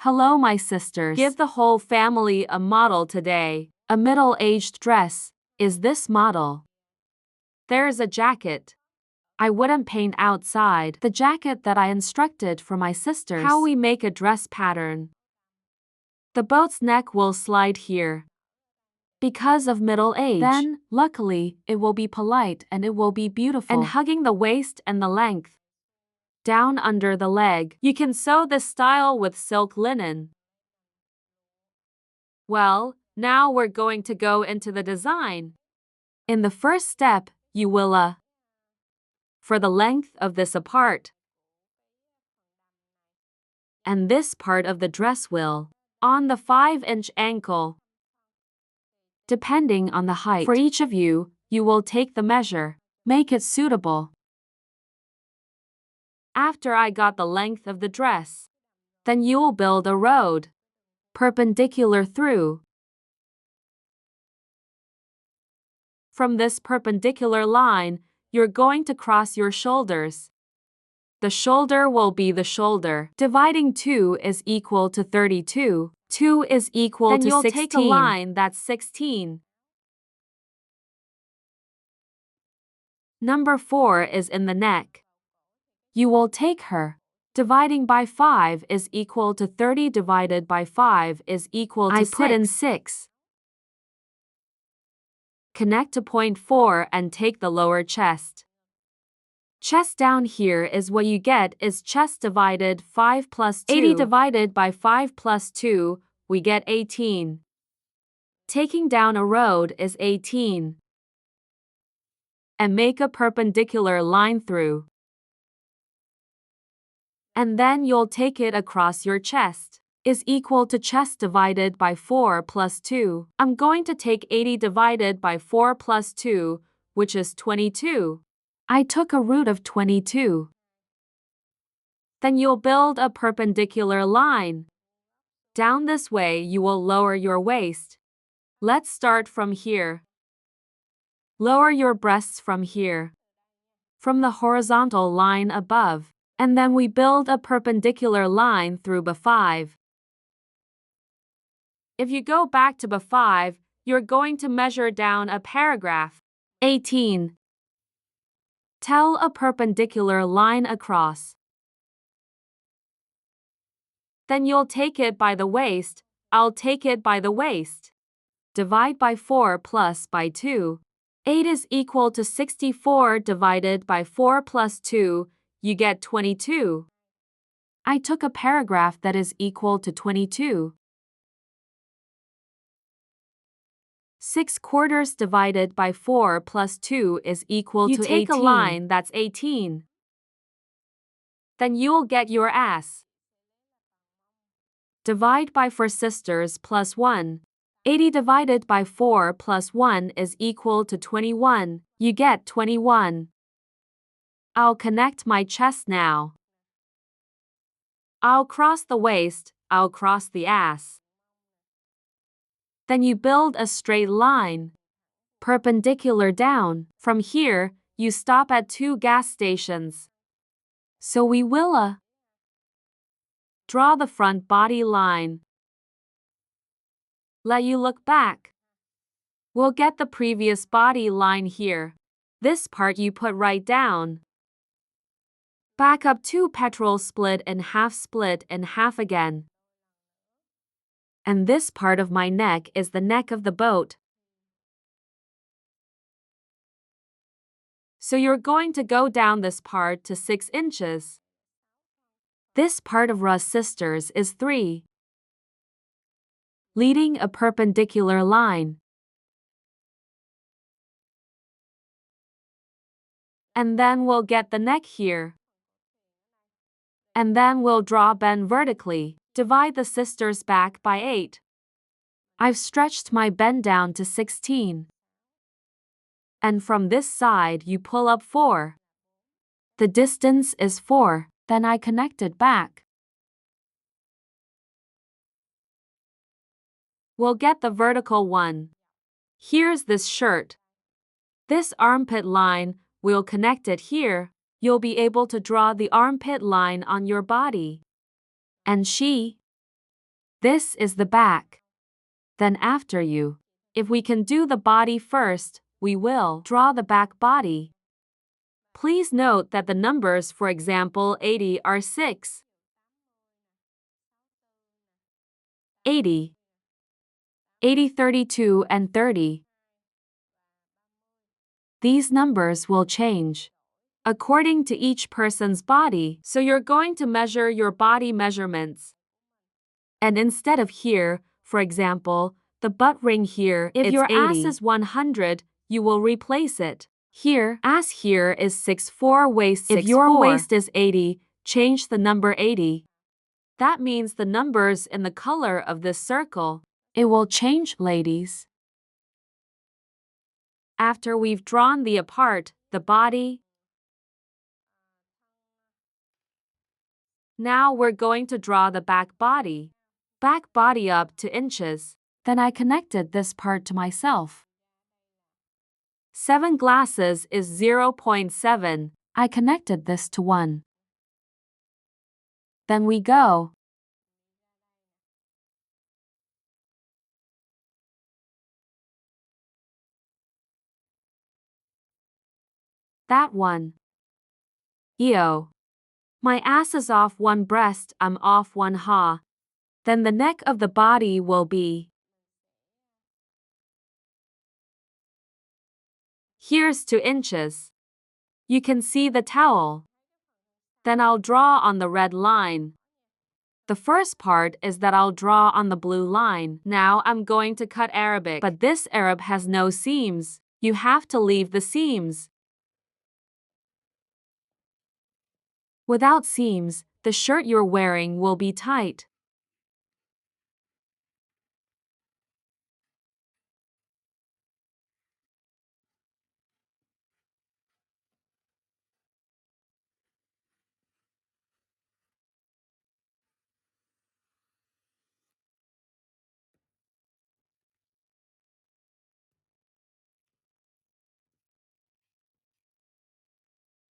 Hello, my sisters. Give the whole family a model today. A middle-aged dress is this model. There's a jacket. I wouldn't paint outside the jacket that I instructed for my sisters. How we make a dress pattern. The boat's neck will slide here. Because of middle age. Then, luckily, it will be polite and it will be beautiful. And hugging the waist and the length. Down under the leg. You can sew this style with silk linen. Well, now we're going to go into the design. In the first step, you will for the length of this apart. And this part of the dress will on the 5-inch ankle. Depending on the height. For each of you, you will take the measure. Make it suitable. After I got the length of the dress, then you'll build a road perpendicular through. From this perpendicular line, you're going to cross your shoulders. The shoulder will be the shoulder. Dividing 2 is equal to 32. 2 is equal to 16. Then you'll take a line that's 16. Number 4 is in the neck. You will take her. Dividing by 5 is equal to 30 divided by 5 is equal to 6. I put in 6. Connect to point 4 and take the lower chest. Chest down here is what you get is chest divided 5 plus 2. 80 divided by 5 plus 2, we get 18. Taking down a road is 18. And make a perpendicular line through. And then you'll take it across your chest. Is equal to chest divided by 4 plus 2. I'm going to take 80 divided by 4 plus 2, which is 22. I took a root of 22. Then you'll build a perpendicular line. Down this way you will lower your waist. Let's start from here. Lower your breasts from here. From the horizontal line above. And then we build a perpendicular line through B5. If you go back to B5, you're going to measure down a paragraph. 18. Tell a perpendicular line across. Then you'll take it by the waist. I'll take it by the waist. Divide by 4 plus by 2. 8 is equal to 64 divided by 4 plus 2. You get 22. I took a paragraph that is equal to 22. 6/4 divided by 4 plus 2 is equal to 18. You take a line that's 18. Then you'll get your ass. Divide by 4 sisters plus 1. 80 divided by 4 plus 1 is equal to 21. You get 21. I'll connect my chest now. I'll cross the waist, I'll cross the ass. Then you build a straight line, perpendicular down. From here, you stop at 2 gas stations. So we will draw the front body line. Let you look back. We'll get the previous body line here. This part you put right down. Back up 2 petrol split in half again. And this part of my neck is the neck of the boat. So you're going to go down this part to 6 inches. This part of Russ sisters is 3. Leading a perpendicular line. And then we'll get the neck here. And then we'll draw bend vertically. Divide the sisters back by 8. I've stretched my bend down to 16. And from this side you pull up 4. The distance is 4, then I connect it back. We'll get the vertical one. Here's this shirt. This armpit line, we'll connect it here. You'll be able to draw the armpit line on your body. And she This is the back. Then after you. If we can do the body first, we will draw the back body. Please note that the numbers for example 80 are 6, 80, 80, 32 and 30. These numbers will change according to each person's body, so you're going to measure your body measurements. And instead of here, for example, the butt ring here, if your 80. ass is 100, you will replace it. Here, ass here is 64, waist 64. If your waist is 80, change the number 80. That means the numbers in the color of this circle. It will change, ladies. After we've drawn the apart, the body, now we're going to draw the back body. Back body up to inches. Then I connected this part to myself. 7 glasses is 0.7. I connected this to 1. Then we go. That one. Yo. My ass is off 1 breast, I'm off 1 ha. Then the neck of the body will be. Here's 2 inches. You can see the towel. Then I'll draw on the red line. The first part is that I'll draw on the blue line. Now I'm going to cut Arabic. But this Arab has no seams. You have to leave the seams. Without seams, the shirt you're wearing will be tight.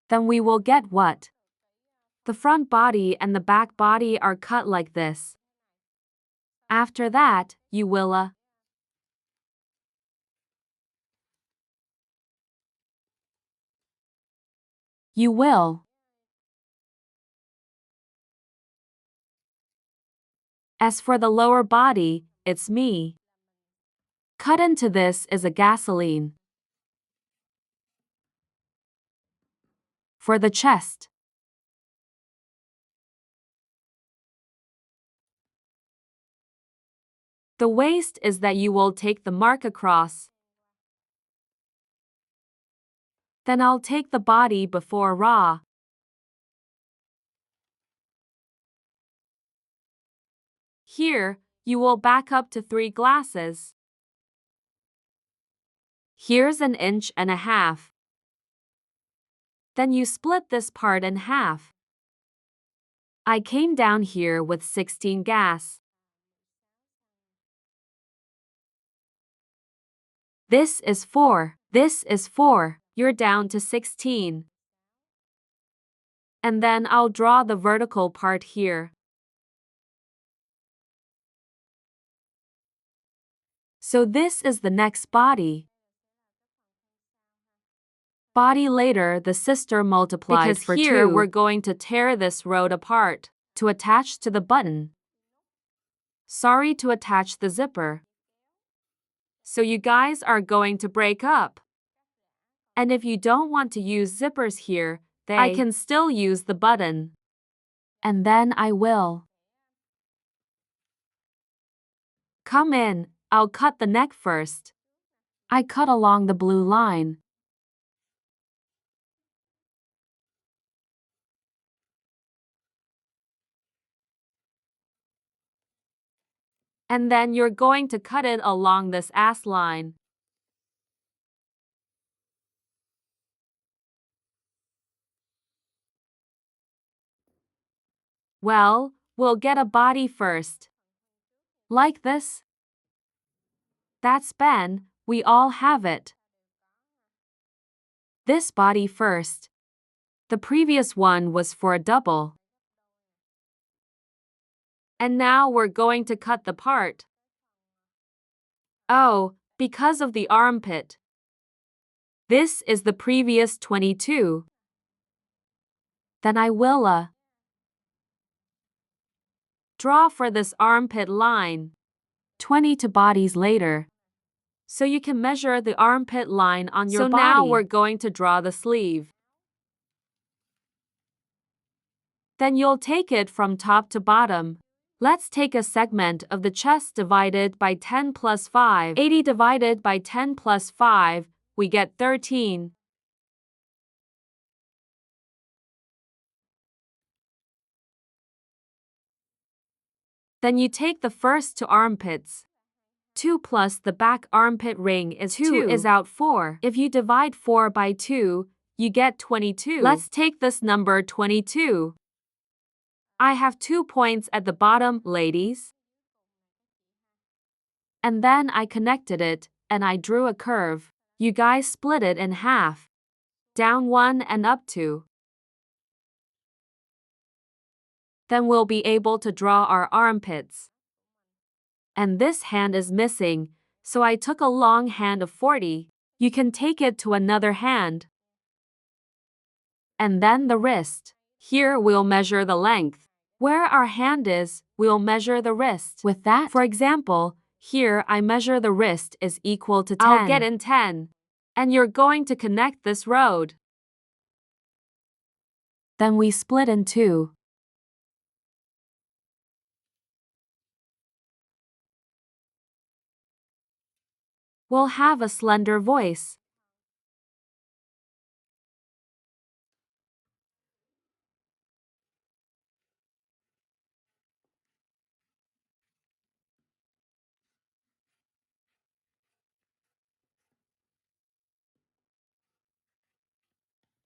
Then we will get what? The front body and the back body are cut like this. After that, you will You will. As for the lower body, it's me. Cut into this is a gasoline. For the chest. The waist is that you will take the mark across. Then I'll take the body before raw. Here, you will back up to 3 glasses. Here's 1.5 inches. Then you split this part in half. I came down here with 16 gas. This is 4. This is 4. You're down to 16. And then I'll draw the vertical part here. So this is the next body. Body later the sister multiplies Because for here 2. We're going to tear this road apart to attach to the button. Sorry to attach the zipper. So you guys are going to break up. And if you don't want to use zippers here, I can still use the button. And then I will. Come in, I'll cut the neck first. I cut along the blue line. And then you're going to cut it along this ass line. Well, we'll get a body first. Like this. That's Ben, we all have it. This body first. The previous one was for a double. And now we're going to cut the part. Oh, because of the armpit. This is the previous 22. Then I will draw for this armpit line. 20 bodies later. So you can measure the armpit line on your body. So now we're going to draw the sleeve. Then you'll take it from top to bottom. Let's take a segment of the chest divided by 10 plus 5. 80 divided by 10 plus 5, we get 13. Then you take the first two armpits. 2 plus the back armpit ring is 2 is out 4. If you divide 4 by 2, you get 22. Let's take this number 22. I have 2 points at the bottom, ladies. And then I connected it, and I drew a curve. You guys split it in half. Down 1 and up 2. Then we'll be able to draw our armpits. And this hand is missing, so I took a long hand of 40. You can take it to another hand. And then the wrist. Here we'll measure the length. Where our hand is, we'll measure the wrist. With that, for example, here I measure the wrist is equal to 10. I'll get in 10. And you're going to connect this road. Then we split in 2. We'll have a slender voice.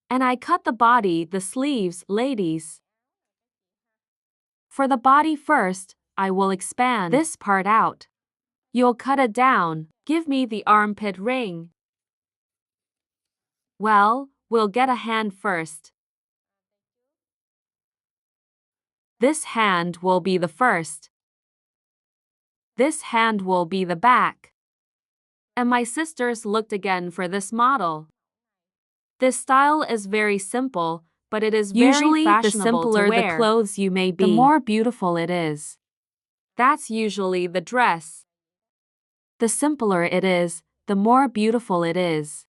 And I cut the body, the sleeves, ladies. For the body first, I will expand this part out. You'll cut it down. Give me the armpit ring. Well, we'll get a hand first. This hand will be the first. This hand will be the back. And my sisters looked again for this model. This style is very simple, but it is Usually very the fashionable simpler to wear. the clothes you may be, the more beautiful it is. That's usually the dress. The simpler it is, the more beautiful it is.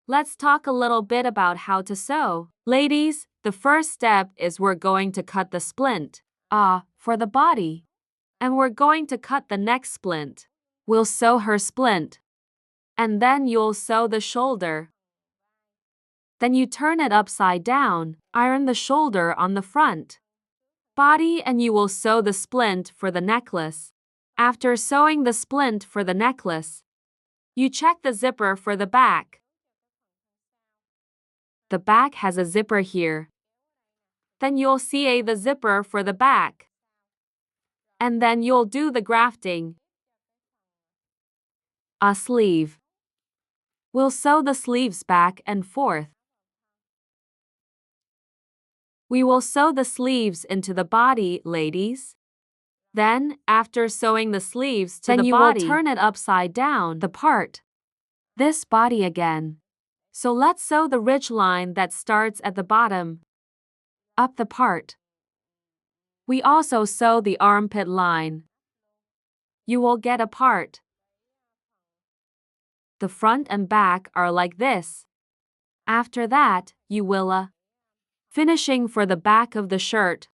Let's talk a little bit about how to sew. Ladies, the first step is we're going to cut the splint. For the body. And we're going to cut the next splint. We'll sew her splint. And then you'll sew the shoulder. Then you turn it upside down, iron the shoulder on the front. Body and you will sew the splint for the necklace. After sewing the splint for the necklace, you check the zipper for the back. The back has a zipper here. Then you'll CA the zipper for the back. And then you'll do the grafting. A sleeve. We'll sew the sleeves back and forth. We will sew the sleeves into the body, ladies. Then, after sewing the sleeves to the body, you will turn it upside down, the part. This body again. So let's sew the ridge line that starts at the bottom. Up the part. We also sew the armpit line. You will get a part. The front and back are like this. After that, you will finishing for the back of the shirt.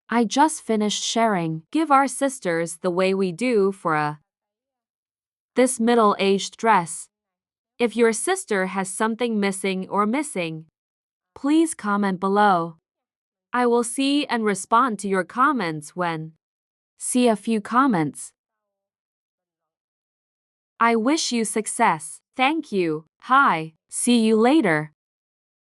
I just finished sharing. Give our sisters the way we do for this middle-aged dress. If your sister has something missing, please comment below. I will see and respond to your comments when see a few comments. I wish you success. Thank you. Hi. See you later.